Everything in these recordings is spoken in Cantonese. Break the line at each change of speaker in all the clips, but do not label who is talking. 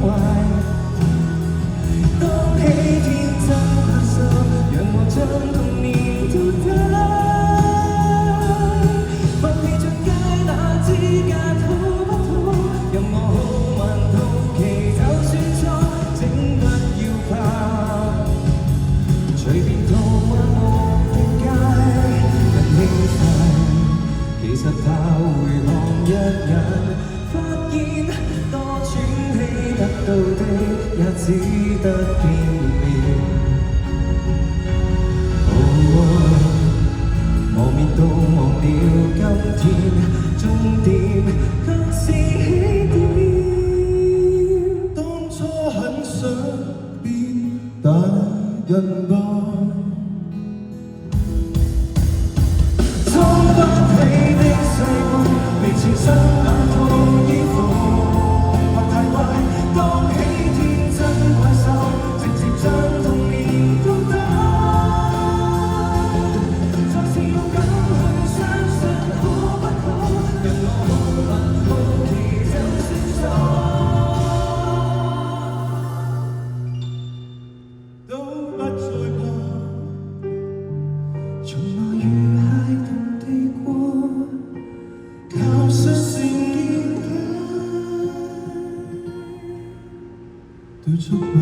懷。當起天真拍手，讓我將童年淘汰。放棄進街那之間好不好？任我好問好奇，就算錯，請不要怕。隨便途漫無定界，很輕快。其實怕回望一眼，發現多喘氣得到的，也只得片面。磨滅到忘了今天，終點卻是起點。當初很想變大人吧，裝不起的世故，未全身那套衣服，或太壞。當起天真怪獸，直接將童年淘汰。再次勇敢去相信，可不可？讓我好問好奇，就算錯，都不再怕。從來如孩童地過，靠率性堅強對觸摸。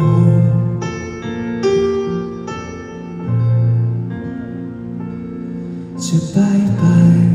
說拜拜。